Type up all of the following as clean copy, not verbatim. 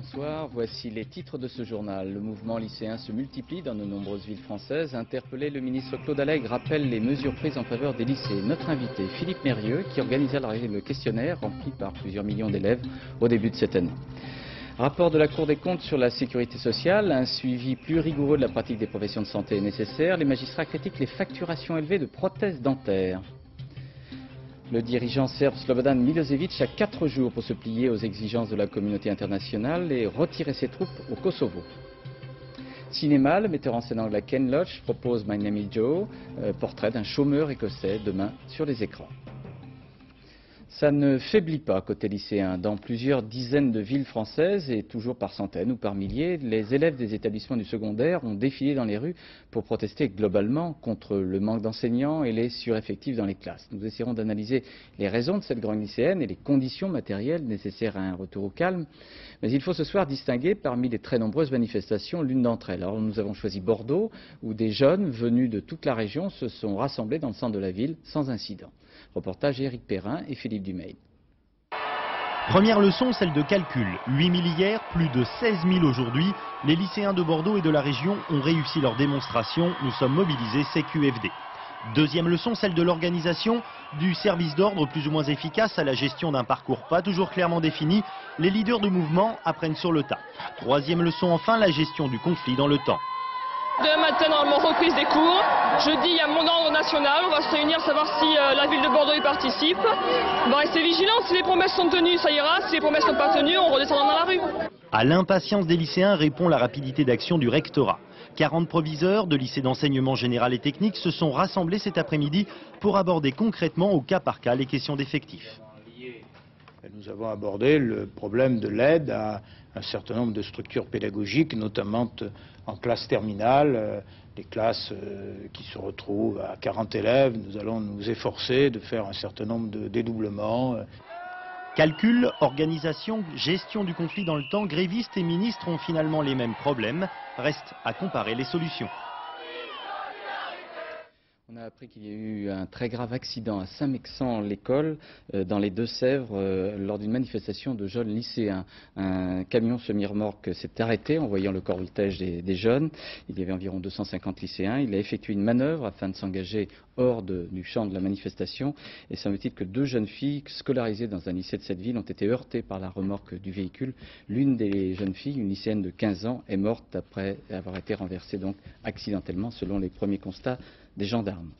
bonsoir. Voici les titres de ce journal. Le mouvement lycéen se multiplie dans de nombreuses villes françaises. Interpellé, le ministre Claude Allègre rappelle les mesures prises en faveur des lycées. Notre invité, Philippe Mérieux, qui organisa le questionnaire rempli par plusieurs millions d'élèves au début de cette année. Rapport de la Cour des comptes sur la sécurité sociale. Un suivi plus rigoureux de la pratique des professions de santé est nécessaire. Les magistrats critiquent les facturations élevées de prothèses dentaires. Le dirigeant serbe Slobodan Milosevic a 4 jours pour se plier aux exigences de la communauté internationale et retirer ses troupes au Kosovo. Cinéma, le metteur en scène anglais Ken Loach propose My Name is Joe, portrait d'un chômeur écossais demain sur les écrans. Ça ne faiblit pas côté lycéen. Dans plusieurs dizaines de villes françaises, et toujours par centaines ou par milliers, les élèves des établissements du secondaire ont défilé dans les rues pour protester globalement contre le manque d'enseignants et les sureffectifs dans les classes. Nous essaierons d'analyser les raisons de cette grogne lycéenne et les conditions matérielles nécessaires à un retour au calme. Mais il faut ce soir distinguer parmi les très nombreuses manifestations l'une d'entre elles. Alors nous avons choisi Bordeaux, où des jeunes venus de toute la région se sont rassemblés dans le centre de la ville sans incident. Reportage Éric Perrin et Philippe Dumeil. Première leçon, celle de calcul. 8 000 hier, plus de 16 000 aujourd'hui. Les lycéens de Bordeaux et de la région ont réussi leur démonstration. Nous sommes mobilisés CQFD. Deuxième leçon, celle de l'organisation. Du service d'ordre plus ou moins efficace à la gestion d'un parcours pas toujours clairement défini. Les leaders du mouvement apprennent sur le tas. Troisième leçon enfin, la gestion du conflit dans le temps. Demain matin, normalement, reprise des cours. Jeudi, il y a mon ordre national. On va se réunir, savoir si la ville de Bordeaux y participe. On va rester vigilant. Si les promesses sont tenues, ça ira. Si les promesses ne sont pas tenues, on redescendra dans la rue. À l'impatience des lycéens répond la rapidité d'action du rectorat. 40 proviseurs de lycées d'enseignement général et technique se sont rassemblés cet après-midi pour aborder concrètement au cas par cas les questions d'effectifs. Nous avons abordé le problème de l'aide à un certain nombre de structures pédagogiques, notamment en classe terminale, les classes qui se retrouvent à 40 élèves. Nous allons nous efforcer de faire un certain nombre de dédoublements. Calcul, organisation, gestion du conflit dans le temps, grévistes et ministres ont finalement les mêmes problèmes. Reste à comparer les solutions. On a appris qu'il y a eu un très grave accident à Saint-Mexan-l'École, dans les Deux-Sèvres, lors d'une manifestation de jeunes lycéens. Un camion semi-remorque s'est arrêté en voyant le cortège des jeunes. Il y avait environ 250 lycéens. Il a effectué une manœuvre afin de s'engager hors du champ de la manifestation. Et semble-t-il que 2 jeunes filles scolarisées dans un lycée de cette ville ont été heurtées par la remorque du véhicule. L'une des jeunes filles, une lycéenne de 15 ans, est morte après avoir été renversée donc accidentellement, selon les premiers constats des gendarmes.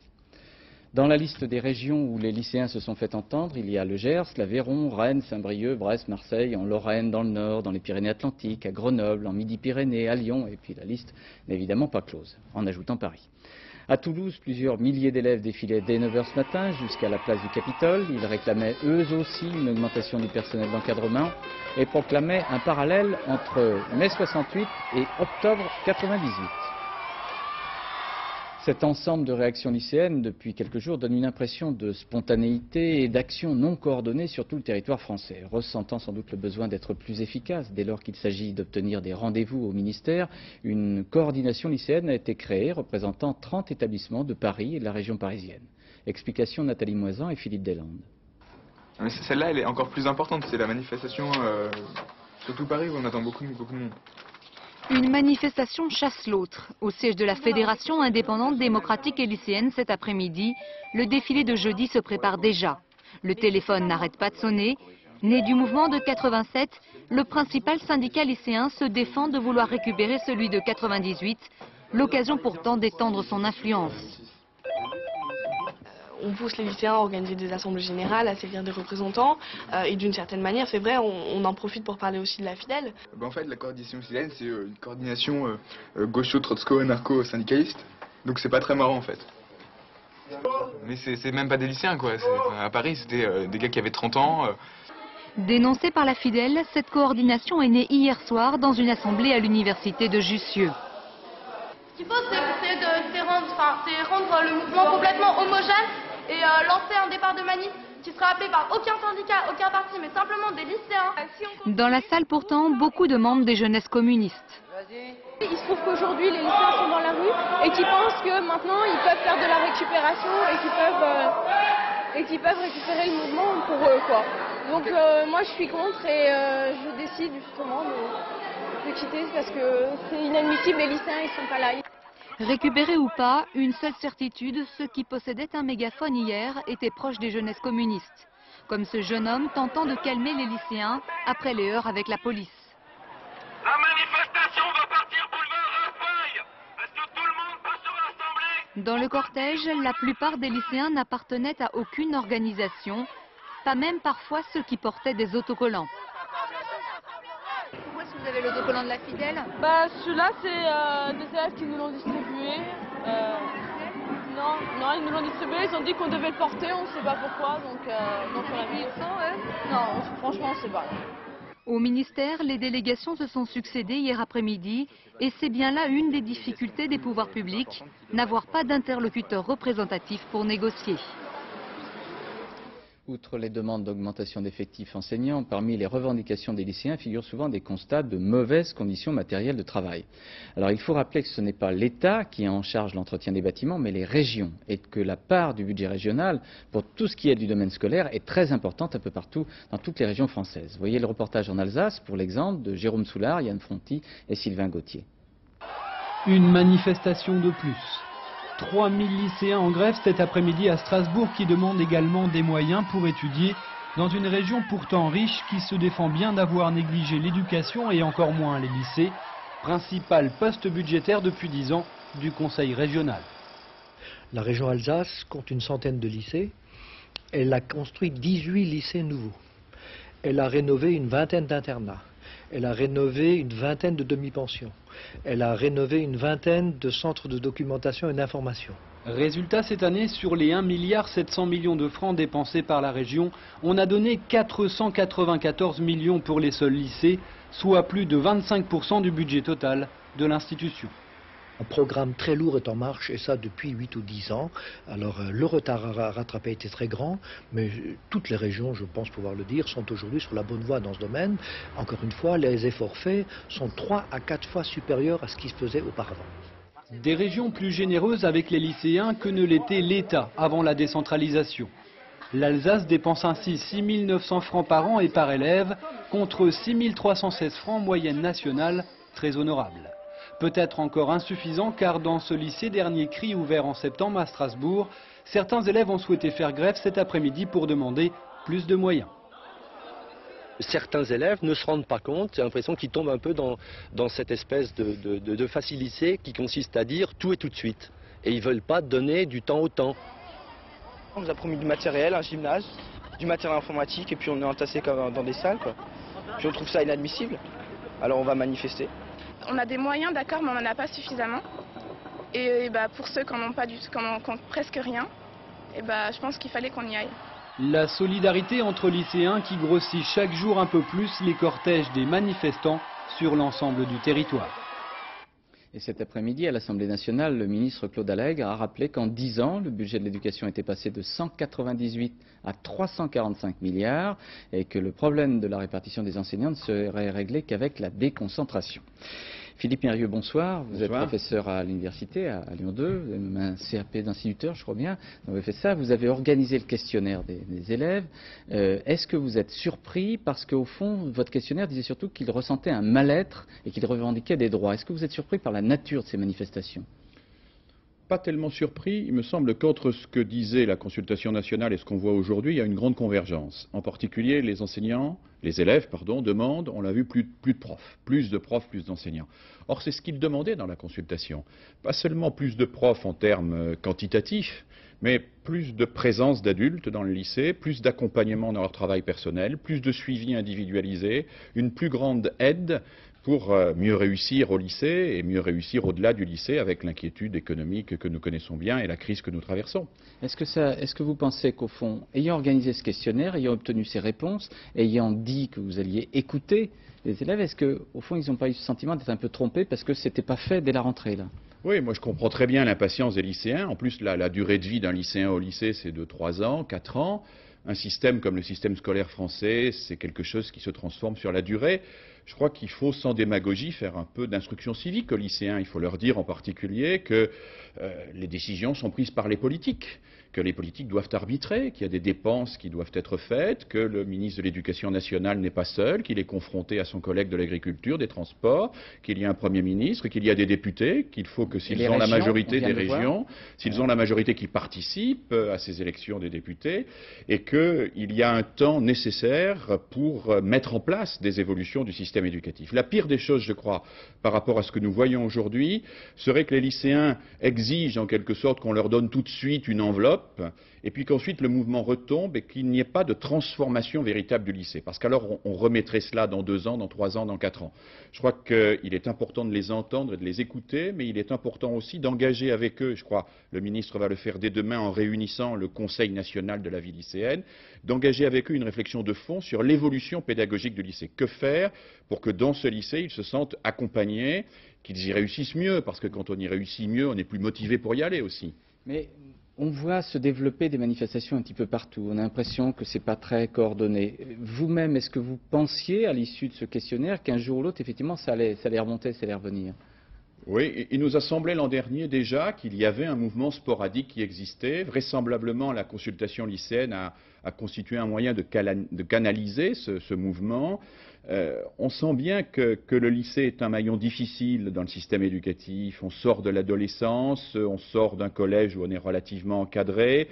Dans la liste des régions où les lycéens se sont fait entendre, il y a le Gers, l'Aveyron, Rennes, Saint-Brieuc, Brest, Marseille, en Lorraine, dans le Nord, dans les Pyrénées-Atlantiques, à Grenoble, en Midi-Pyrénées, à Lyon, et puis la liste n'est évidemment pas close, en ajoutant Paris. À Toulouse, plusieurs milliers d'élèves défilaient dès 9 h ce matin jusqu'à la place du Capitole. Ils réclamaient eux aussi une augmentation du personnel d'encadrement et proclamaient un parallèle entre mai 68 et octobre 98. Cet ensemble de réactions lycéennes, depuis quelques jours, donne une impression de spontanéité et d'action non coordonnée sur tout le territoire français, ressentant sans doute le besoin d'être plus efficace dès lors qu'il s'agit d'obtenir des rendez-vous au ministère. Une coordination lycéenne a été créée représentant 30 établissements de Paris et de la région parisienne. Explication Nathalie Moisan et Philippe Deslandes. Celle-là, elle est encore plus importante, c'est la manifestation, surtout Paris où on attend beaucoup de monde. Une manifestation chasse l'autre. Au siège de la Fédération indépendante démocratique et lycéenne cet après-midi, le défilé de jeudi se prépare déjà. Le téléphone n'arrête pas de sonner. Né du mouvement de 87, le principal syndicat lycéen se défend de vouloir récupérer celui de 98, l'occasion pourtant d'étendre son influence. On pousse les lycéens à organiser des assemblées générales, à saisir des représentants. Et d'une certaine manière, c'est vrai, on en profite pour parler aussi de la Fidèle. En fait, la coordination lycéenne, c'est une coordination gaucho-trotsko-anarcho-syndicaliste. Donc c'est pas très marrant en fait. Mais c'est même pas des lycéens quoi. À Paris, c'était des gars qui avaient 30 ans. Dénoncée par la Fidèle, cette coordination est née hier soir dans une assemblée à l'université de Jussieu. Ce qu'il faut, c'est rendre le mouvement complètement homogène et lancer un départ de manif qui sera appelé par aucun syndicat, aucun parti, mais simplement des lycéens. Dans la salle pourtant, beaucoup de membres des jeunesses communistes. Il se trouve qu'aujourd'hui les lycéens sont dans la rue et qui pensent que maintenant ils peuvent faire de la récupération et qu'ils peuvent récupérer le mouvement pour eux quoi. Donc moi je suis contre et je décide justement de quitter parce que c'est inadmissible, les lycéens ils sont pas là. Récupérés ou pas, une seule certitude, ceux qui possédaient un mégaphone hier étaient proches des jeunesses communistes. Comme ce jeune homme tentant de calmer les lycéens après les heurts avec la police. La manifestation va partir boulevard Raspail. Est-ce que tout le monde peut se rassembler? Dans le cortège, la plupart des lycéens n'appartenaient à aucune organisation, pas même parfois ceux qui portaient des autocollants. Pourquoi est-ce que vous avez l'autocollant de la Fidèle? Celui-là c'est des élèves qui nous l'ont distribué. Non, ils nous l'ont distribué, ils ont dit qu'on devait le porter, on ne sait pas pourquoi, donc on l'a mis. Non, franchement on ne sait pas. Au ministère, les délégations se sont succédées hier après-midi et c'est bien là une des difficultés des pouvoirs publics, n'avoir pas d'interlocuteur représentatif pour négocier. Outre les demandes d'augmentation d'effectifs enseignants, parmi les revendications des lycéens figurent souvent des constats de mauvaises conditions matérielles de travail. Alors il faut rappeler que ce n'est pas l'État qui est en charge de l'entretien des bâtiments, mais les régions, et que la part du budget régional pour tout ce qui est du domaine scolaire est très importante un peu partout dans toutes les régions françaises. Voyez le reportage en Alsace, pour l'exemple, de Jérôme Soulard, Yann Fronty et Sylvain Gauthier. Une manifestation de plus. 3000 lycéens en grève cet après-midi à Strasbourg qui demandent également des moyens pour étudier dans une région pourtant riche qui se défend bien d'avoir négligé l'éducation et encore moins les lycées, principal poste budgétaire depuis 10 ans du Conseil régional. La région Alsace compte une centaine de lycées. Elle a construit 18 lycées nouveaux. Elle a rénové une vingtaine d'internats. Elle a rénové une vingtaine de demi-pensions. Elle a rénové une vingtaine de centres de documentation et d'information. Résultat, cette année, sur les 1,7 milliard de francs dépensés par la région, on a donné 494 millions pour les seuls lycées, soit plus de 25% du budget total de l'institution. Un programme très lourd est en marche, et ça depuis 8 ou 10 ans. Alors le retard à rattraper était très grand, mais toutes les régions, je pense pouvoir le dire, sont aujourd'hui sur la bonne voie dans ce domaine. Encore une fois, les efforts faits sont 3 à 4 fois supérieurs à ce qui se faisait auparavant. Des régions plus généreuses avec les lycéens que ne l'était l'État avant la décentralisation. L'Alsace dépense ainsi 6 900 francs par an et par élève, contre 6 316 francs moyenne nationale, très honorable. Peut-être encore insuffisant car dans ce lycée dernier cri ouvert en septembre à Strasbourg, certains élèves ont souhaité faire grève cet après-midi pour demander plus de moyens. Certains élèves ne se rendent pas compte, j'ai l'impression qu'ils tombent un peu dans cette espèce de facilité qui consiste à dire tout et tout de suite. Et ils ne veulent pas donner du temps au temps. On nous a promis du matériel, un gymnase, du matériel informatique et puis on est entassés comme dans des salles, quoi. Puis on trouve ça inadmissible, alors on va manifester. On a des moyens, d'accord, mais on n'en a pas suffisamment. Et pour ceux qui n'ont pas presque rien, je pense qu'il fallait qu'on y aille. La solidarité entre lycéens qui grossit chaque jour un peu plus les cortèges des manifestants sur l'ensemble du territoire. Et cet après-midi, à l'Assemblée nationale, le ministre Claude Allègre a rappelé qu'en 10 ans, le budget de l'éducation était passé de 198 à 345 milliards et que le problème de la répartition des enseignants ne serait réglé qu'avec la déconcentration. Philippe Mérieux, bonsoir. Vous êtes professeur à l'université, à Lyon 2, vous avez même un CAP d'instituteur, je crois bien. Vous avez fait ça, vous avez organisé le questionnaire des élèves. Est-ce que vous êtes surpris parce qu'au fond, votre questionnaire disait surtout qu'il ressentait un mal-être et qu'il revendiquait des droits. Est-ce que vous êtes surpris par la nature de ces manifestations ? Pas tellement surpris. Il me semble qu'entre ce que disait la consultation nationale et ce qu'on voit aujourd'hui, il y a une grande convergence. En particulier, les élèves demandent, on l'a vu, plus de profs, plus d'enseignants. Or, c'est ce qu'ils demandaient dans la consultation. Pas seulement plus de profs en termes quantitatifs, mais plus de présence d'adultes dans le lycée, plus d'accompagnement dans leur travail personnel, plus de suivi individualisé, une plus grande aide pour mieux réussir au lycée et mieux réussir au-delà du lycée avec l'inquiétude économique que nous connaissons bien et la crise que nous traversons. Est-ce que vous pensez qu'au fond, ayant organisé ce questionnaire, ayant obtenu ces réponses, ayant dit que vous alliez écouter les élèves, est-ce qu'au fond, ils n'ont pas eu ce sentiment d'être un peu trompés parce que ce n'était pas fait dès la rentrée là ? Oui, moi je comprends très bien l'impatience des lycéens. En plus, la durée de vie d'un lycéen au lycée, c'est de 3 ans, 4 ans. Un système comme le système scolaire français, c'est quelque chose qui se transforme sur la durée. Je crois qu'il faut, sans démagogie, faire un peu d'instruction civique aux lycéens. Il faut leur dire en particulier que les décisions sont prises par les politiques, que les politiques doivent arbitrer, qu'il y a des dépenses qui doivent être faites, que le ministre de l'Éducation nationale n'est pas seul, qu'il est confronté à son collègue de l'agriculture, des transports, qu'il y a un Premier ministre, qu'il y a des députés, qu'il faut que s'ils ont la majorité des régions, s'ils ont la majorité qui participent à ces élections des députés, et qu'il y a un temps nécessaire pour mettre en place des évolutions du système éducatif. La pire des choses, je crois, par rapport à ce que nous voyons aujourd'hui, serait que les lycéens exigent en quelque sorte qu'on leur donne tout de suite une enveloppe, et puis qu'ensuite le mouvement retombe et qu'il n'y ait pas de transformation véritable du lycée. Parce qu'alors on remettrait cela dans 2 ans, dans 3 ans, dans 4 ans. Je crois qu'il est important de les entendre et de les écouter, mais il est important aussi d'engager avec eux, je crois le ministre va le faire dès demain en réunissant le Conseil national de la vie lycéenne, d'engager avec eux une réflexion de fond sur l'évolution pédagogique du lycée. Que faire pour que dans ce lycée, ils se sentent accompagnés, qu'ils y réussissent mieux, parce que quand on y réussit mieux, on est plus motivé pour y aller aussi. Mais on voit se développer des manifestations un petit peu partout. On a l'impression que ce n'est pas très coordonné. Vous-même, est-ce que vous pensiez, à l'issue de ce questionnaire, qu'un jour ou l'autre, effectivement, ça allait remonter, ça allait revenir? Oui, il nous a semblé l'an dernier déjà qu'il y avait un mouvement sporadique qui existait. Vraisemblablement, la consultation lycéenne a constitué un moyen de canaliser ce mouvement. On sent bien que le lycée est un maillon difficile dans le système éducatif. On sort de l'adolescence, on sort d'un collège où on est relativement encadré.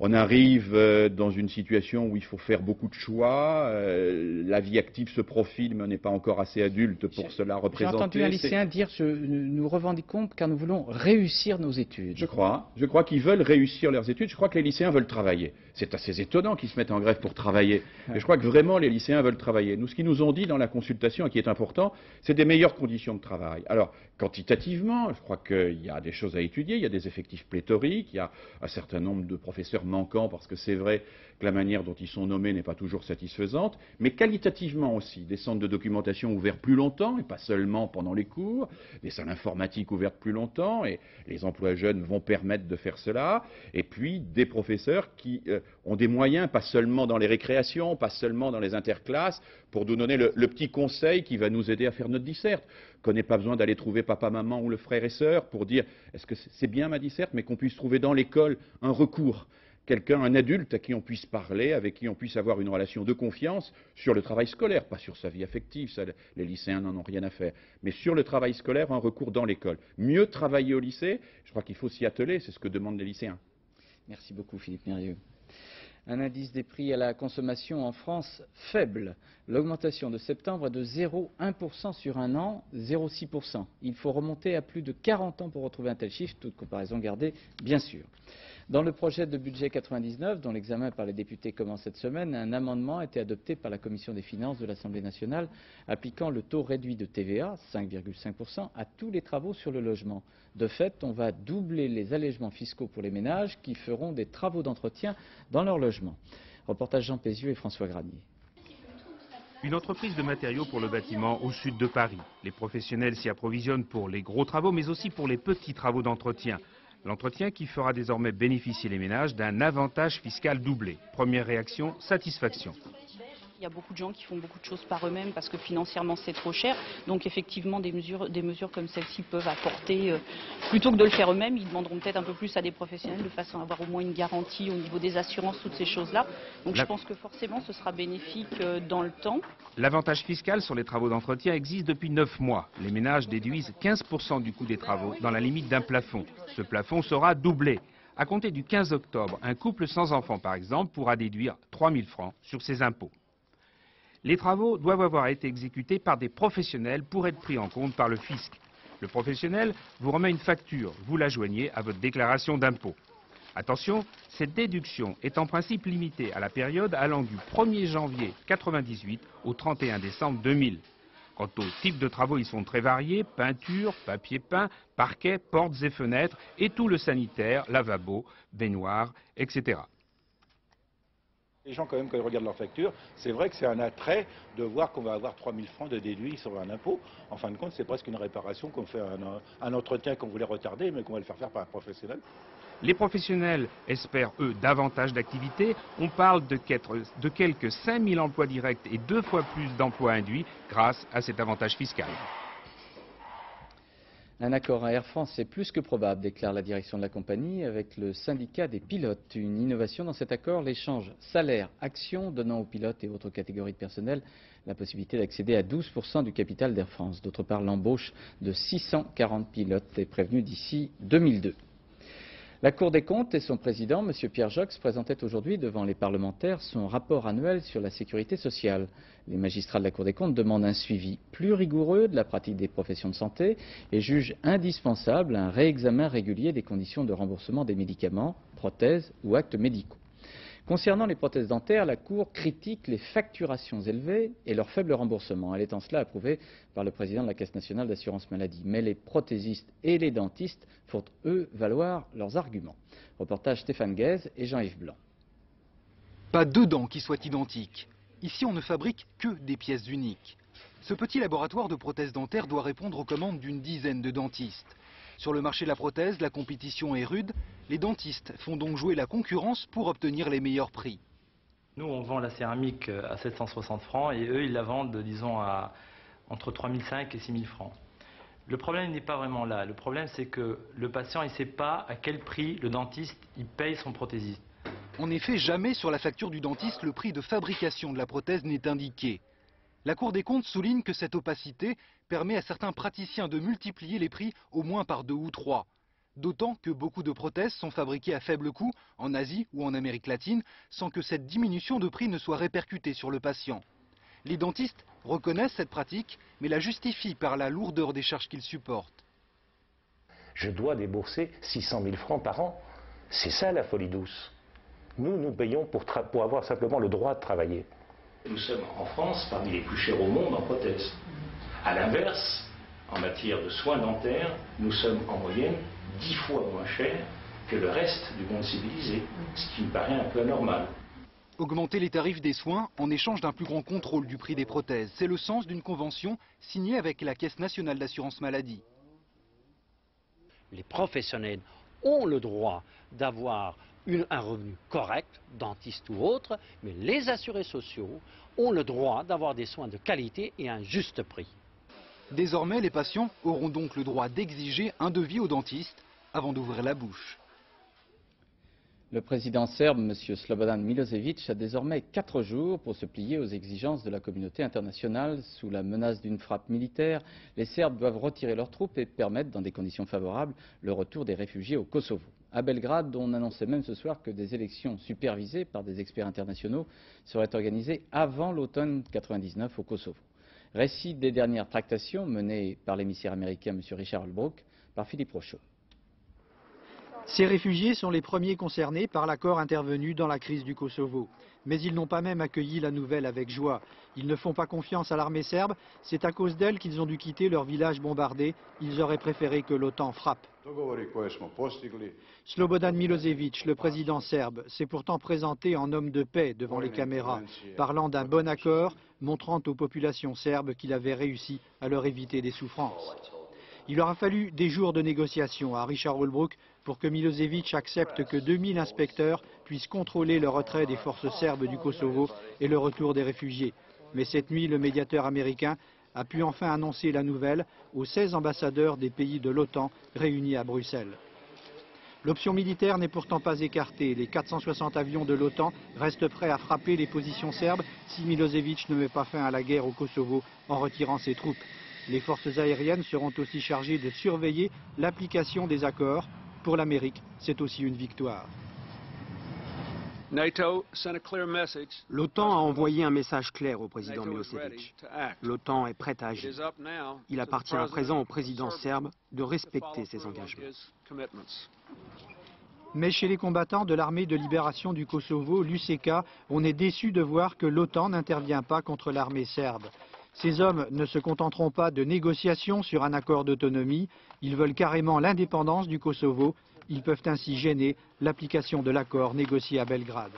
On arrive dans une situation où il faut faire beaucoup de choix. La vie active se profile, mais on n'est pas encore assez adulte pour cela représenter. J'ai entendu un lycéen dire nous revendiquons car nous voulons réussir nos études. Je crois qu'ils veulent réussir leurs études. Je crois que les lycéens veulent travailler. C'est assez étonnant qu'ils se mettent en grève pour travailler. Mais je crois que vraiment les lycéens veulent travailler. Nous, ce qu'ils nous ont dit dans la consultation et qui est important, c'est des meilleures conditions de travail. Alors, quantitativement, je crois qu'il y a des choses à étudier. Il y a des effectifs pléthoriques. Il y a un certain nombre de professeurs manquants parce que c'est vrai que la manière dont ils sont nommés n'est pas toujours satisfaisante. Mais qualitativement aussi, des centres de documentation ouverts plus longtemps et pas seulement pendant les cours, des salles informatiques ouvertes plus longtemps et les emplois jeunes vont permettre de faire cela. Et puis des professeurs qui ont des moyens, pas seulement dans les récréations, pas seulement dans les interclasses, pour nous donner le petit conseil qui va nous aider à faire notre disserte. Qu'on n'ait pas besoin d'aller trouver papa, maman ou le frère et sœur pour dire est-ce que c'est bien ma disserte, mais qu'on puisse trouver dans l'école un recours. Quelqu'un, un adulte à qui on puisse parler, avec qui on puisse avoir une relation de confiance sur le travail scolaire, pas sur sa vie affective, ça, les lycéens n'en ont rien à faire, mais sur le travail scolaire, un recours dans l'école. Mieux travailler au lycée, je crois qu'il faut s'y atteler, c'est ce que demandent les lycéens. Merci beaucoup Philippe Mérieux. Un indice des prix à la consommation en France faible. L'augmentation de septembre est de 0,1% sur un an, 0,6%. Il faut remonter à plus de 40 ans pour retrouver un tel chiffre, toute comparaison gardée, bien sûr. Dans le projet de budget 99, dont l'examen par les députés commence cette semaine, un amendement a été adopté par la Commission des finances de l'Assemblée nationale appliquant le taux réduit de TVA, 5,5%, à tous les travaux sur le logement. De fait, on va doubler les allègements fiscaux pour les ménages qui feront des travaux d'entretien dans leur logement. Reportage Jean Pézieux et François Granier. Une entreprise de matériaux pour le bâtiment au sud de Paris. Les professionnels s'y approvisionnent pour les gros travaux, mais aussi pour les petits travaux d'entretien. L'entretien qui fera désormais bénéficier les ménages d'un avantage fiscal doublé. Première réaction, satisfaction. Il y a beaucoup de gens qui font beaucoup de choses par eux-mêmes parce que financièrement c'est trop cher. Donc effectivement des mesures comme celle-ci peuvent apporter, plutôt que de le faire eux-mêmes, ils demanderont peut-être un peu plus à des professionnels de façon à avoir au moins une garantie au niveau des assurances, toutes ces choses-là. Donc je pense que forcément ce sera bénéfique dans le temps. L'avantage fiscal sur les travaux d'entretien existe depuis 9 mois. Les ménages déduisent 15% du coût des travaux dans la limite d'un plafond. Ce plafond sera doublé. À compter du 15 octobre, un couple sans enfant par exemple pourra déduire 3 000 francs sur ses impôts. Les travaux doivent avoir été exécutés par des professionnels pour être pris en compte par le fisc. Le professionnel vous remet une facture, vous la joignez à votre déclaration d'impôt. Attention, cette déduction est en principe limitée à la période allant du 1er janvier 1998 au 31 décembre 2000. Quant aux types de travaux, ils sont très variés, peinture, papier peint, parquet, portes et fenêtres et tout le sanitaire, lavabo, baignoire, etc. Les gens, quand même, quand ils regardent leur facture, c'est vrai que c'est un attrait de voir qu'on va avoir 3 000 francs de déduit sur un impôt. En fin de compte, c'est presque une réparation qu'on fait un entretien qu'on voulait retarder, mais qu'on va le faire par un professionnel. Les professionnels espèrent, eux, davantage d'activité. On parle de quelques 5 000 emplois directs et 2 fois plus d'emplois induits grâce à cet avantage fiscal. Un accord à Air France est plus que probable, déclare la direction de la compagnie avec le syndicat des pilotes. Une innovation dans cet accord, l'échange salaire-action donnant aux pilotes et autres catégories de personnel la possibilité d'accéder à 12% du capital d'Air France. D'autre part, l'embauche de 640 pilotes est prévenue d'ici 2002. La Cour des comptes et son président, M. Pierre Joxe, présentaient aujourd'hui devant les parlementaires son rapport annuel sur la sécurité sociale. Les magistrats de la Cour des comptes demandent un suivi plus rigoureux de la pratique des professions de santé et jugent indispensable un réexamen régulier des conditions de remboursement des médicaments, prothèses ou actes médicaux. Concernant les prothèses dentaires, la Cour critique les facturations élevées et leur faible remboursement. Elle est en cela approuvée par le président de la Caisse nationale d'assurance maladie. Mais les prothésistes et les dentistes font, eux, valoir leurs arguments. Reportage Stéphane Guèze et Jean-Yves Blanc. Pas deux dents qui soient identiques. Ici, on ne fabrique que des pièces uniques. Ce petit laboratoire de prothèses dentaires doit répondre aux commandes d'une dizaine de dentistes. Sur le marché de la prothèse, la compétition est rude. Les dentistes font donc jouer la concurrence pour obtenir les meilleurs prix. Nous, on vend la céramique à 760 francs et eux, ils la vendent, disons, à entre 3005 et 6000 francs. Le problème n'est pas vraiment là. Le problème, c'est que le patient, il ne sait pas à quel prix le dentiste il paye son prothésiste. En effet, jamais sur la facture du dentiste, le prix de fabrication de la prothèse n'est indiqué. La Cour des comptes souligne que cette opacité permet à certains praticiens de multiplier les prix au moins par 2 ou 3. D'autant que beaucoup de prothèses sont fabriquées à faible coût en Asie ou en Amérique latine sans que cette diminution de prix ne soit répercutée sur le patient. Les dentistes reconnaissent cette pratique mais la justifient par la lourdeur des charges qu'ils supportent. Je dois débourser 600 000 francs par an. C'est ça la folie douce. Nous payons pour avoir simplement le droit de travailler. Nous sommes en France parmi les plus chers au monde en prothèses. A l'inverse, en matière de soins dentaires, nous sommes en moyenne 10 fois moins chers que le reste du monde civilisé, ce qui me paraît un peu anormal. Augmenter les tarifs des soins en échange d'un plus grand contrôle du prix des prothèses, c'est le sens d'une convention signée avec la Caisse nationale d'assurance maladie. Les professionnels ont le droit d'avoir un revenu correct, dentiste ou autre, mais les assurés sociaux ont le droit d'avoir des soins de qualité et à un juste prix. Désormais, les patients auront donc le droit d'exiger un devis au dentiste avant d'ouvrir la bouche. Le président serbe, M. Slobodan Milosevic, a désormais 4 jours pour se plier aux exigences de la communauté internationale. Sous la menace d'une frappe militaire, les Serbes doivent retirer leurs troupes et permettre, dans des conditions favorables, le retour des réfugiés au Kosovo. À Belgrade, on annonçait même ce soir que des élections supervisées par des experts internationaux seraient organisées avant l'automne 1999 au Kosovo. Récit des dernières tractations menées par l'émissaire américain M. Richard Holbrooke par Philippe Rochaud. Ces réfugiés sont les premiers concernés par l'accord intervenu dans la crise du Kosovo. Mais ils n'ont pas même accueilli la nouvelle avec joie. Ils ne font pas confiance à l'armée serbe. C'est à cause d'elle qu'ils ont dû quitter leur village bombardé. Ils auraient préféré que l'OTAN frappe. Slobodan Milosevic, le président serbe, s'est pourtant présenté en homme de paix devant les caméras, parlant d'un bon accord, montrant aux populations serbes qu'il avait réussi à leur éviter des souffrances. Il aura fallu des jours de négociations à Richard Holbrooke pour que Milosevic accepte que 2000 inspecteurs puissent contrôler le retrait des forces serbes du Kosovo et le retour des réfugiés. Mais cette nuit, le médiateur américain a pu enfin annoncer la nouvelle aux 16 ambassadeurs des pays de l'OTAN réunis à Bruxelles. L'option militaire n'est pourtant pas écartée. Les 460 avions de l'OTAN restent prêts à frapper les positions serbes si Milosevic ne met pas fin à la guerre au Kosovo en retirant ses troupes. Les forces aériennes seront aussi chargées de surveiller l'application des accords. Pour l'Amérique, c'est aussi une victoire. L'OTAN a envoyé un message clair au président Milosevic. L'OTAN est prête à agir. Il appartient à présent au président serbe de respecter ses engagements. Mais chez les combattants de l'armée de libération du Kosovo, l'UÇK, on est déçu de voir que l'OTAN n'intervient pas contre l'armée serbe. Ces hommes ne se contenteront pas de négociations sur un accord d'autonomie, ils veulent carrément l'indépendance du Kosovo. Ils peuvent ainsi gêner l'application de l'accord négocié à Belgrade.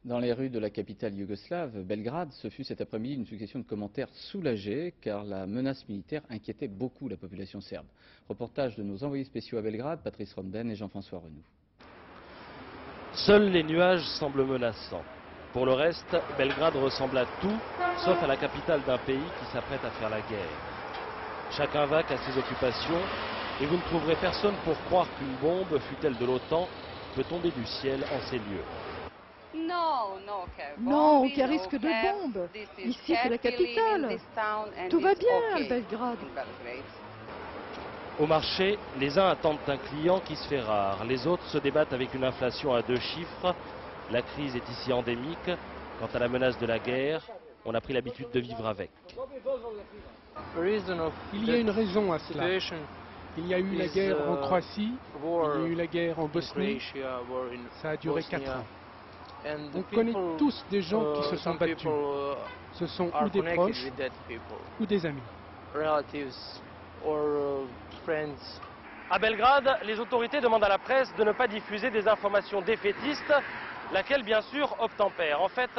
Dans les rues de la capitale yougoslave, Belgrade, ce fut cet après-midi une succession de commentaires soulagés car la menace militaire inquiétait beaucoup la population serbe. Reportage de nos envoyés spéciaux à Belgrade, Patrice Romden et Jean-François Renoux. Seuls les nuages semblent menaçants. Pour le reste, Belgrade ressemble à tout, sauf à la capitale d'un pays qui s'apprête à faire la guerre. Chacun vaque à ses occupations et vous ne trouverez personne pour croire qu'une bombe, fût-elle de l'OTAN, peut tomber du ciel en ces lieux. Non, aucun risque de bombe. Ici, c'est la capitale. Tout va bien à Belgrade. Au marché, les uns attendent un client qui se fait rare. Les autres se débattent avec une inflation à 2 chiffres. La crise est ici endémique. Quant à la menace de la guerre, on a pris l'habitude de vivre avec. Il y a une raison à cela. Il y a eu la guerre en Croatie, il y a eu la guerre en Bosnie. Ça a duré 4 ans. On connaît tous des gens qui se sont battus. Ce sont ou des proches ou des amis. À Belgrade, les autorités demandent à la presse de ne pas diffuser des informations défaitistes, laquelle bien sûr obtempère. En fait,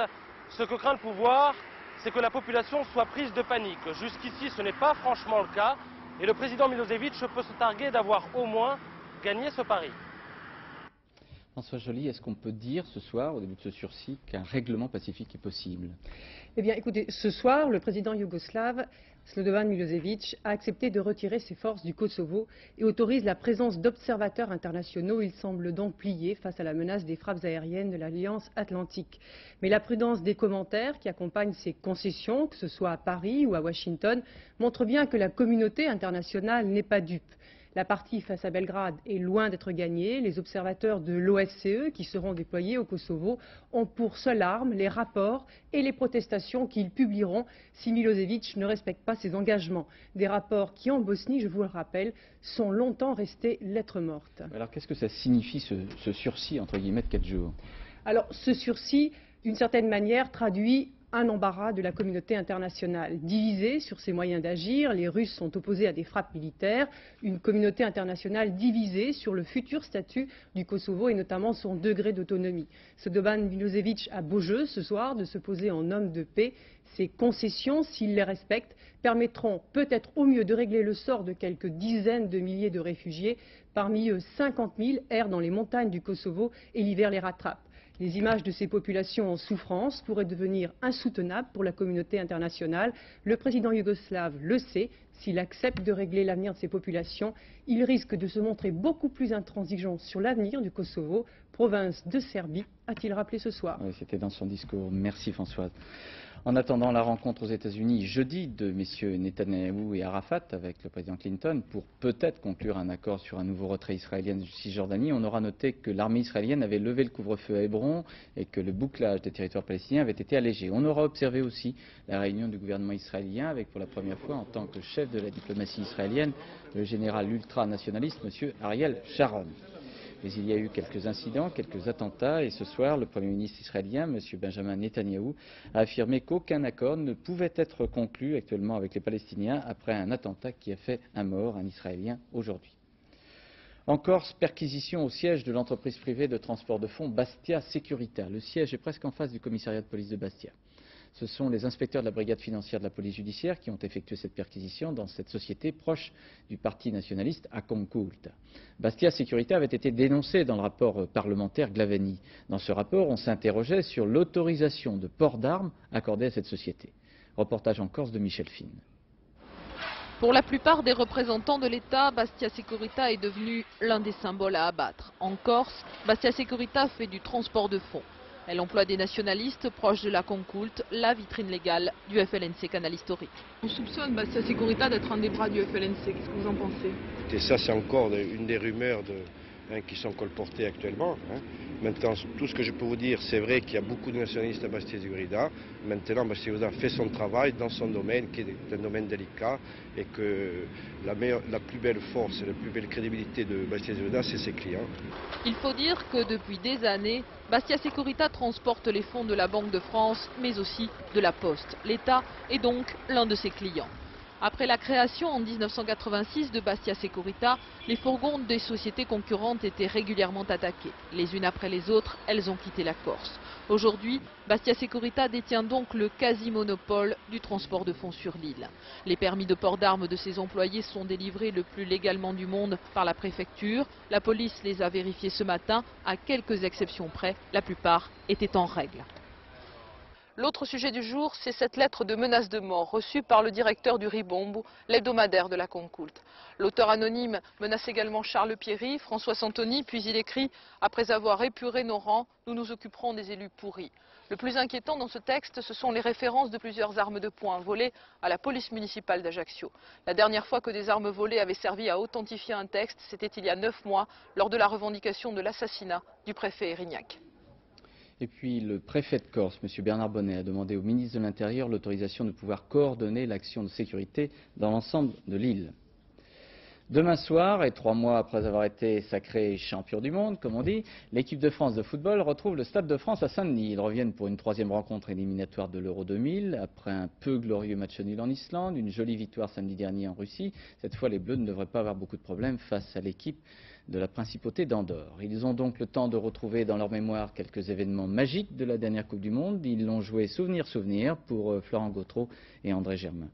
ce que craint le pouvoir, c'est que la population soit prise de panique. Jusqu'ici, ce n'est pas franchement le cas, et le président Milosevic peut se targuer d'avoir au moins gagné ce pari. François Joly, est-ce qu'on peut dire ce soir, au début de ce sursis, qu'un règlement pacifique est possible? Eh bien, écoutez, ce soir, le président yougoslave, Slobodan Milosevic, a accepté de retirer ses forces du Kosovo et autorise la présence d'observateurs internationaux. Il semble donc plié face à la menace des frappes aériennes de l'Alliance Atlantique. Mais la prudence des commentaires qui accompagnent ces concessions, que ce soit à Paris ou à Washington, montre bien que la communauté internationale n'est pas dupe. La partie face à Belgrade est loin d'être gagnée. Les observateurs de l'OSCE qui seront déployés au Kosovo ont pour seule arme les rapports et les protestations qu'ils publieront si Milosevic ne respecte pas ses engagements. Des rapports qui, en Bosnie, je vous le rappelle, sont longtemps restés lettres mortes. Alors qu'est-ce que ça signifie ce sursis, entre guillemets, de 4 jours? Alors ce sursis, d'une certaine manière, traduit un embarras de la communauté internationale. Divisée sur ses moyens d'agir, les Russes sont opposés à des frappes militaires, une communauté internationale divisée sur le futur statut du Kosovo et notamment son degré d'autonomie. Slobodan Milosevic a beau jeu ce soir de se poser en homme de paix. Ces concessions, s'il les respecte, permettront peut-être au mieux de régler le sort de quelques dizaines de milliers de réfugiés. Parmi eux, 50 000 errent dans les montagnes du Kosovo et l'hiver les rattrape. Les images de ces populations en souffrance pourraient devenir insoutenables pour la communauté internationale. Le président yougoslave le sait. S'il accepte de régler l'avenir de ces populations, il risque de se montrer beaucoup plus intransigeant sur l'avenir du Kosovo, province de Serbie, a-t-il rappelé ce soir. Oui, c'était dans son discours. Merci Françoise. En attendant la rencontre aux États-Unis jeudi de messieurs Netanyahou et Arafat avec le président Clinton pour peut-être conclure un accord sur un nouveau retrait israélien de Cisjordanie, on aura noté que l'armée israélienne avait levé le couvre-feu à Hébron et que le bouclage des territoires palestiniens avait été allégé. On aura observé aussi la réunion du gouvernement israélien avec pour la première fois en tant que chef de la diplomatie israélienne le général ultranationaliste M. Ariel Sharon. Mais il y a eu quelques incidents, quelques attentats, et ce soir, le Premier ministre israélien, M. Benjamin Netanyahou, a affirmé qu'aucun accord ne pouvait être conclu actuellement avec les Palestiniens après un attentat qui a fait un mort, un Israélien, aujourd'hui. En Corse, perquisition au siège de l'entreprise privée de transport de fonds Bastia Securita. Le siège est presque en face du commissariat de police de Bastia. Ce sont les inspecteurs de la brigade financière de la police judiciaire qui ont effectué cette perquisition dans cette société proche du parti nationaliste Aconculta. Bastia Securita avait été dénoncé dans le rapport parlementaire Glaveni. Dans ce rapport, on s'interrogeait sur l'autorisation de port d'armes accordée à cette société. Reportage en Corse de Michel Fine. Pour la plupart des représentants de l'État, Bastia Securita est devenu l'un des symboles à abattre. En Corse, Bastia Securita fait du transport de fonds. Elle emploie des nationalistes proches de la Conculte, la vitrine légale du FLNC Canal Historique. On soupçonne Bastia Securita d'être un des bras du FLNC. Qu'est-ce que vous en pensez? Et ça, c'est encore une des rumeurs qui sont colportées actuellement. Maintenant, tout ce que je peux vous dire, c'est vrai qu'il y a beaucoup de nationalistes à Bastia Securita. Maintenant, Bastia Securita fait son travail dans son domaine, qui est un domaine délicat, et que la plus belle force et la plus belle crédibilité de Bastia Securita, c'est ses clients. Il faut dire que depuis des années, Bastia Securita transporte les fonds de la Banque de France, mais aussi de la Poste. L'État est donc l'un de ses clients. Après la création en 1986 de Bastia Securita, les fourgons des sociétés concurrentes étaient régulièrement attaqués. Les unes après les autres, elles ont quitté la Corse. Aujourd'hui, Bastia Securita détient donc le quasi-monopole du transport de fonds sur l'île. Les permis de port d'armes de ses employés sont délivrés le plus légalement du monde par la préfecture. La police les a vérifiés ce matin, à quelques exceptions près, la plupart étaient en règle. L'autre sujet du jour, c'est cette lettre de menace de mort reçue par le directeur du Ribombo, l'hebdomadaire de la Conculte. L'auteur anonyme menace également Charles Pierry, François Santoni, puis il écrit « Après avoir épuré nos rangs, nous nous occuperons des élus pourris ». Le plus inquiétant dans ce texte, ce sont les références de plusieurs armes de poing volées à la police municipale d'Ajaccio. La dernière fois que des armes volées avaient servi à authentifier un texte, c'était il y a 9 mois, lors de la revendication de l'assassinat du préfet Erignac. Et puis le préfet de Corse, M. Bernard Bonnet, a demandé au ministre de l'Intérieur l'autorisation de pouvoir coordonner l'action de sécurité dans l'ensemble de l'île. Demain soir, et 3 mois après avoir été sacré champion du monde, comme on dit, l'équipe de France de football retrouve le Stade de France à Saint-Denis. Ils reviennent pour une 3e rencontre éliminatoire de l'Euro 2000. Après un peu glorieux match nul en Islande, une jolie victoire samedi dernier en Russie. Cette fois, les Bleus ne devraient pas avoir beaucoup de problèmes face à l'équipe de la principauté d'Andorre. Ils ont donc le temps de retrouver dans leur mémoire quelques événements magiques de la dernière Coupe du Monde. Ils l'ont joué souvenir pour Florent Gautreau et André Germain.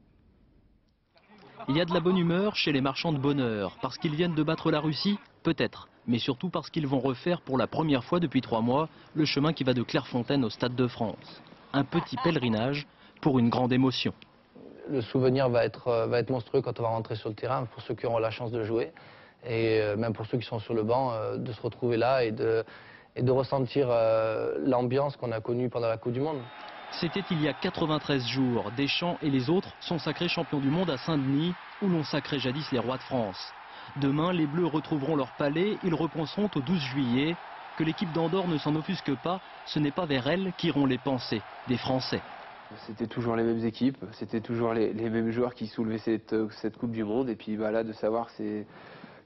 Il y a de la bonne humeur chez les marchands de bonheur. Parce qu'ils viennent de battre la Russie? Peut-être. Mais surtout parce qu'ils vont refaire pour la première fois depuis 3 mois le chemin qui va de Clairefontaine au Stade de France. Un petit pèlerinage pour une grande émotion. Le souvenir va être monstrueux quand on va rentrer sur le terrain, pour ceux qui auront la chance de jouer. Et même pour ceux qui sont sur le banc, de se retrouver là et de ressentir l'ambiance qu'on a connue pendant la Coupe du Monde. C'était il y a 93 jours. Deschamps et les autres sont sacrés champions du monde à Saint-Denis, où l'on sacrait jadis les rois de France. Demain, les Bleus retrouveront leur palais, ils repenseront au 12 juillet. Que l'équipe d'Andorre ne s'en offusque pas, ce n'est pas vers elle qu'iront les pensées des Français. C'était toujours les mêmes équipes, c'était toujours les mêmes joueurs qui soulevaient cette Coupe du Monde. Et puis là, de savoir que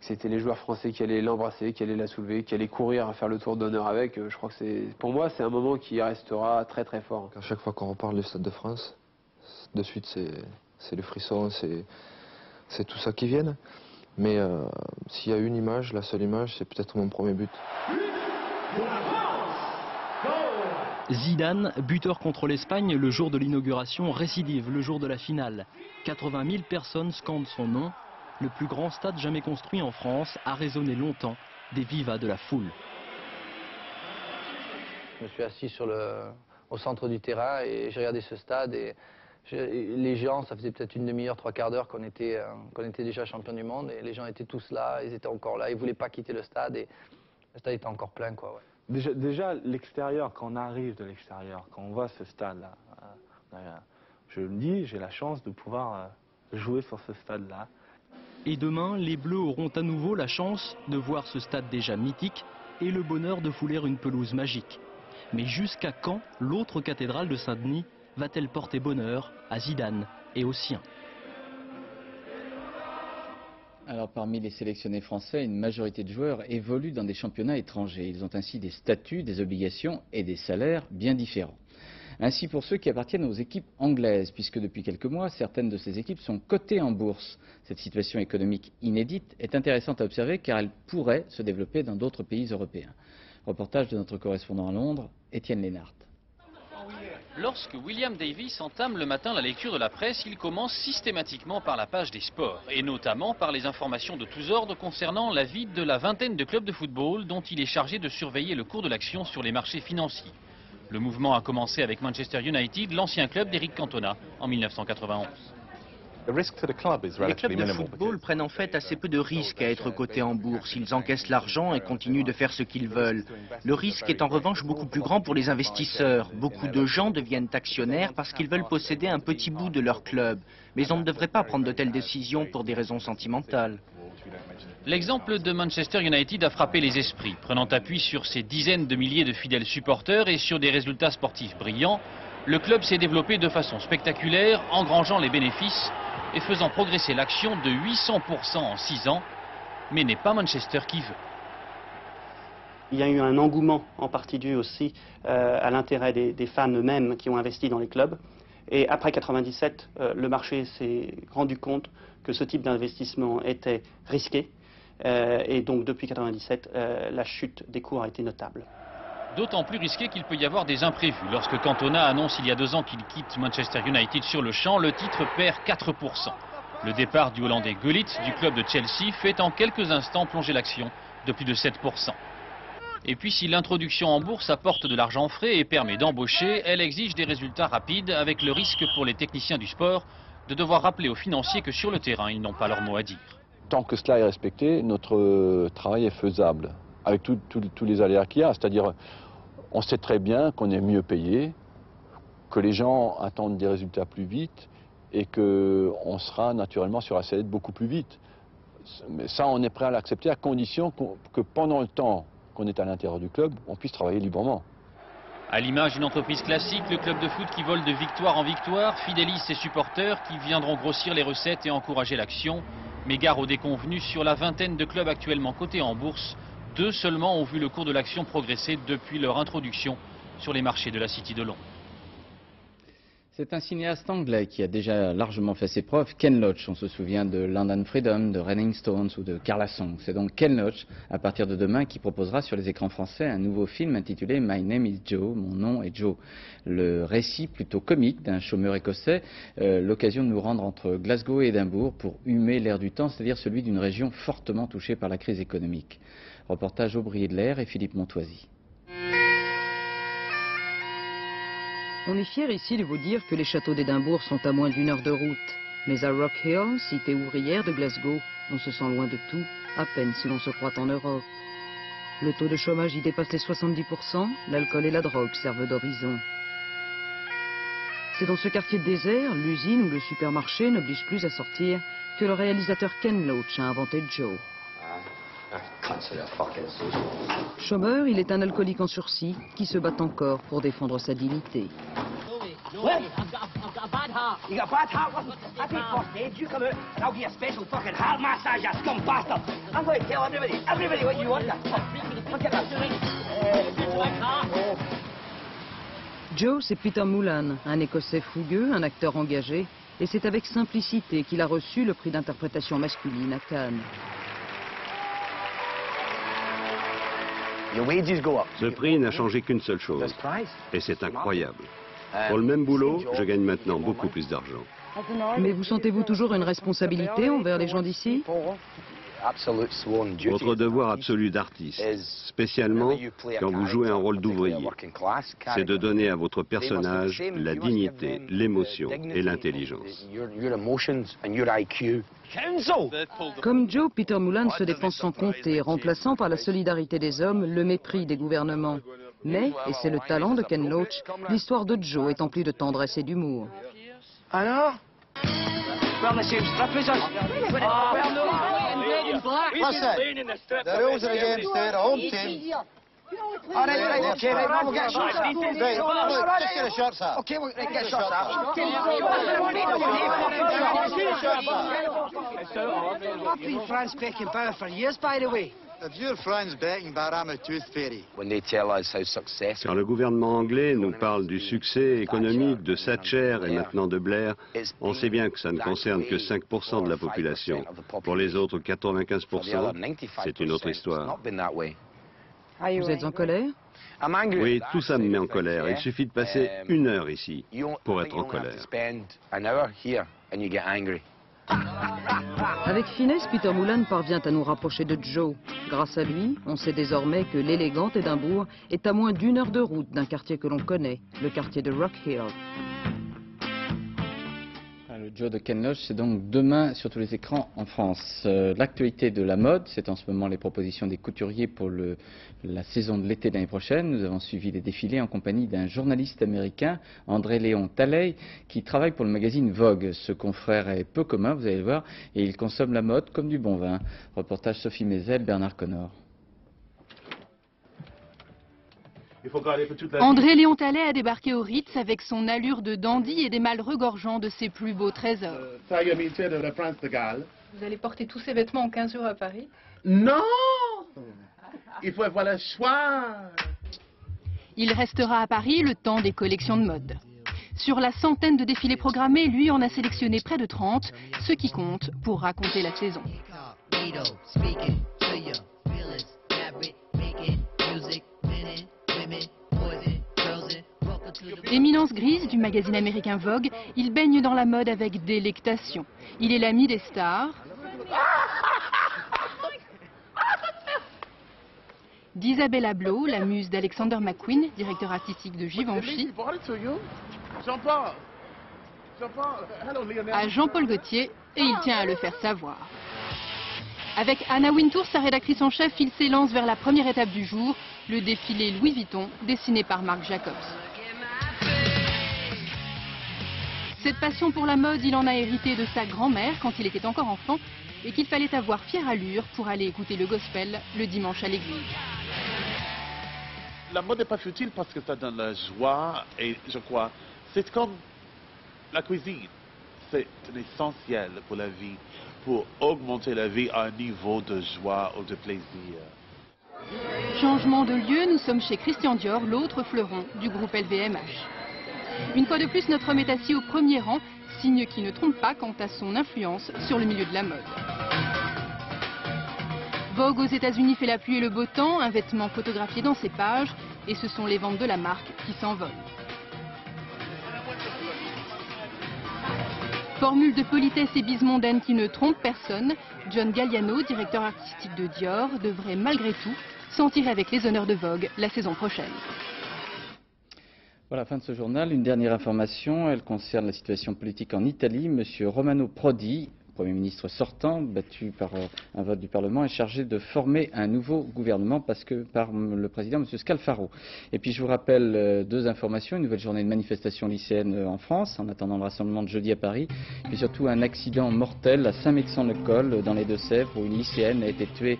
c'était les joueurs français qui allaient l'embrasser, qui allaient la soulever, qui allaient courir à faire le tour d'honneur avec. Je crois que pour moi, c'est un moment qui restera très très fort. À chaque fois qu'on reparle du Stade de France, de suite c'est le frisson, c'est tout ça qui vient. Mais s'il y a une image, la seule image, c'est peut-être mon premier but. Zidane, buteur contre l'Espagne le jour de l'inauguration, récidive le jour de la finale. 80 000 personnes scandent son nom. Le plus grand stade jamais construit en France a résonné longtemps des vivas de la foule. Je me suis assis au centre du terrain et j'ai regardé ce stade. Et les gens, ça faisait peut-être une demi-heure, 3/4 d'heure qu'on était déjà champion du monde. Et les gens étaient tous là, ils étaient encore là, ils ne voulaient pas quitter le stade. Et le stade était encore plein, quoi. Ouais. Déjà l'extérieur, quand on arrive de l'extérieur, quand on voit ce stade-là, je le dis, j'ai la chance de pouvoir jouer sur ce stade-là. Et demain, les Bleus auront à nouveau la chance de voir ce stade déjà mythique et le bonheur de fouler une pelouse magique. Mais jusqu'à quand l'autre cathédrale de Saint-Denis va-t-elle porter bonheur à Zidane et aux siens? Alors parmi les sélectionnés français, une majorité de joueurs évoluent dans des championnats étrangers. Ils ont ainsi des statuts, des obligations et des salaires bien différents. Ainsi pour ceux qui appartiennent aux équipes anglaises, puisque depuis quelques mois, certaines de ces équipes sont cotées en bourse. Cette situation économique inédite est intéressante à observer car elle pourrait se développer dans d'autres pays européens. Reportage de notre correspondant à Londres, Étienne Lénart. Lorsque William Davis entame le matin la lecture de la presse, il commence systématiquement par la page des sports, et notamment par les informations de tous ordres concernant la vie de la vingtaine de clubs de football dont il est chargé de surveiller le cours de l'action sur les marchés financiers. Le mouvement a commencé avec Manchester United, l'ancien club d'Eric Cantona, en 1991. Les clubs de football prennent en fait assez peu de risques à être cotés en bourse. Ils encaissent l'argent et continuent de faire ce qu'ils veulent. Le risque est en revanche beaucoup plus grand pour les investisseurs. Beaucoup de gens deviennent actionnaires parce qu'ils veulent posséder un petit bout de leur club. Mais on ne devrait pas prendre de telles décisions pour des raisons sentimentales. L'exemple de Manchester United a frappé les esprits, prenant appui sur ses dizaines de milliers de fidèles supporters et sur des résultats sportifs brillants. Le club s'est développé de façon spectaculaire, engrangeant les bénéfices et faisant progresser l'action de 800% en 6 ans. Mais n'est pas Manchester qui veut. Il y a eu un engouement, en partie dû aussi à l'intérêt des fans eux-mêmes qui ont investi dans les clubs. Et après 97, le marché s'est rendu compte que ce type d'investissement était risqué. Et donc depuis 97, la chute des cours a été notable. D'autant plus risqué qu'il peut y avoir des imprévus. Lorsque Cantona annonce il y a 2 ans qu'il quitte Manchester United sur le champ, le titre perd 4%. Le départ du Hollandais Gullit du club de Chelsea fait en quelques instants plonger l'action de plus de 7%. Et puis si l'introduction en bourse apporte de l'argent frais et permet d'embaucher, elle exige des résultats rapides avec le risque pour les techniciens du sport de devoir rappeler aux financiers que sur le terrain, ils n'ont pas leur mot à dire. Tant que cela est respecté, notre travail est faisable, avec tous les aléas qu'il y a. C'est-à-dire, on sait très bien qu'on est mieux payé, que les gens attendent des résultats plus vite et qu'on sera naturellement sur la sellette beaucoup plus vite. Mais ça, on est prêt à l'accepter à condition que pendant le temps qu'on est à l'intérieur du club, on puisse travailler librement. À l'image d'une entreprise classique, le club de foot qui vole de victoire en victoire fidélise ses supporters qui viendront grossir les recettes et encourager l'action. Mais gare aux déconvenus, sur la vingtaine de clubs actuellement cotés en bourse, 2 seulement ont vu le cours de l'action progresser depuis leur introduction sur les marchés de la City de Londres. C'est un cinéaste anglais qui a déjà largement fait ses preuves, Ken Loach. On se souvient de London Freedom, de Rolling Stones ou de Carla Song. C'est donc Ken Loach, à partir de demain, qui proposera sur les écrans français un nouveau film intitulé My Name is Joe, mon nom est Joe. Le récit plutôt comique d'un chômeur écossais, l'occasion de nous rendre entre Glasgow et Édimbourg pour humer l'air du temps, c'est-à-dire celui d'une région fortement touchée par la crise économique. Reportage Aubry Edler et Philippe Montoisy. On est fiers ici de vous dire que les châteaux d'Édimbourg sont à moins d'1 heure de route. Mais à Rock Hill, cité ouvrière de Glasgow, on se sent loin de tout, à peine si l'on se croit en Europe. Le taux de chômage y dépasse les 70%, l'alcool et la drogue servent d'horizon. C'est dans ce quartier de désert, l'usine ou le supermarché n'oblige plus à sortir, que le réalisateur Ken Loach a inventé Joe. Chômeur, il est un alcoolique en sursis qui se bat encore pour défendre sa dignité. Joe, c'est Peter Mullan, un Écossais fougueux, un acteur engagé, et c'est avec simplicité qu'il a reçu le prix d'interprétation masculine à Cannes. Ce prix n'a changé qu'une seule chose, et c'est incroyable. Pour le même boulot, je gagne maintenant beaucoup plus d'argent. Mais vous sentez-vous toujours une responsabilité envers les gens d'ici? Votre devoir absolu d'artiste, spécialement quand vous jouez un rôle d'ouvrier, c'est de donner à votre personnage la dignité, l'émotion et l'intelligence. Comme Joe, Peter Mullan se dépense sans compter, remplaçant par la solidarité des hommes le mépris des gouvernements. Mais, et c'est le talent de Ken Loach, l'histoire de Joe est emplie de tendresse et d'humour. Alors? What's that? The rules of the game state, a home team. All right, okay, right, we'll get shots off. Right, look, just get a shots off. Okay, we'll get shots off. I've been France Beckenbauer for years, by the way. Quand le gouvernement anglais nous parle du succès économique de Thatcher et maintenant de Blair, on sait bien que ça ne concerne que 5% de la population. Pour les autres 95%, c'est une autre histoire. Vous êtes en colère? Oui, tout ça me met en colère. Il suffit de passer 1 heure ici pour être en colère. Avec finesse, Peter Mullan parvient à nous rapprocher de Joe. Grâce à lui, on sait désormais que l'élégante Édimbourg est à moins d'1 heure de route d'un quartier que l'on connaît, le quartier de Rock Hill. Le Joe de Ken Loach, c'est donc demain sur tous les écrans en France. L'actualité de la mode, c'est en ce moment les propositions des couturiers pour la saison de l'été de l'année prochaine. Nous avons suivi les défilés en compagnie d'un journaliste américain, André-Léon Talley, qui travaille pour le magazine Vogue. Ce confrère est peu commun, vous allez le voir, et il consomme la mode comme du bon vin. Reportage Sophie Mézel, Bernard Connor. André-Léon Talley a débarqué au Ritz avec son allure de dandy et des malles regorgeant de ses plus beaux trésors. Vous allez porter tous ces vêtements en 15 jours à Paris? Non! Il faut avoir le choix. Il restera à Paris le temps des collections de mode. Sur la centaine de défilés programmés, lui en a sélectionné près de 30, ce qui compte pour raconter la saison. Éminence grise du magazine américain Vogue, il baigne dans la mode avec délectation. Il est l'ami des stars, d'Isabella Blow, la muse d'Alexander McQueen, directeur artistique de Givenchy, à Jean-Paul Gaultier, et il tient à le faire savoir. Avec Anna Wintour, sa rédactrice en chef, il s'élance vers la première étape du jour, le défilé Louis Vuitton, dessiné par Marc Jacobs. Cette passion pour la mode, il en a hérité de sa grand-mère quand il était encore enfant et qu'il fallait avoir fière allure pour aller écouter le gospel le dimanche à l'église. La mode n'est pas futile parce que ça donne la joie et je crois c'est comme la cuisine. C'est essentiel pour la vie, pour augmenter la vie à un niveau de joie ou de plaisir. Changement de lieu, nous sommes chez Christian Dior, l'autre fleuron du groupe LVMH. Une fois de plus, notre homme est assis au premier rang, signe qui ne trompe pas quant à son influence sur le milieu de la mode. Vogue aux États-Unis fait la pluie et le beau temps, un vêtement photographié dans ses pages, et ce sont les ventes de la marque qui s'envolent. Formule de politesse et bise mondaine qui ne trompe personne, John Galliano, directeur artistique de Dior, devrait malgré tout s'en tirer avec les honneurs de Vogue la saison prochaine. Voilà, fin de ce journal. Une dernière information, elle concerne la situation politique en Italie. Monsieur Romano Prodi, Premier ministre sortant, battu par un vote du Parlement, est chargé de former un nouveau gouvernement par le président, M. Scalfaro. Et puis je vous rappelle deux informations, une nouvelle journée de manifestation lycéenne en France, en attendant le rassemblement de jeudi à Paris, puis surtout un accident mortel à Saint-Mexan-le-Col, dans les Deux-Sèvres, où une lycéenne a été tuée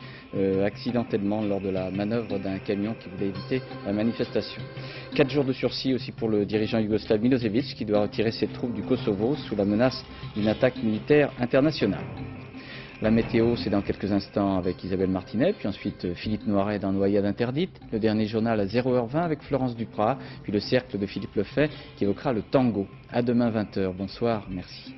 accidentellement lors de la manœuvre d'un camion qui voulait éviter la manifestation. 4 jours de sursis aussi pour le dirigeant yougoslave Milosevic, qui doit retirer ses troupes du Kosovo sous la menace d'une attaque militaire internationale. La météo, c'est dans quelques instants avec Isabelle Martinet, puis ensuite Philippe Noiret dans Noyade interdite, le dernier journal à 0h20 avec Florence Duprat, puis le cercle de Philippe Lefebvre qui évoquera le tango. À demain 20h. Bonsoir, merci.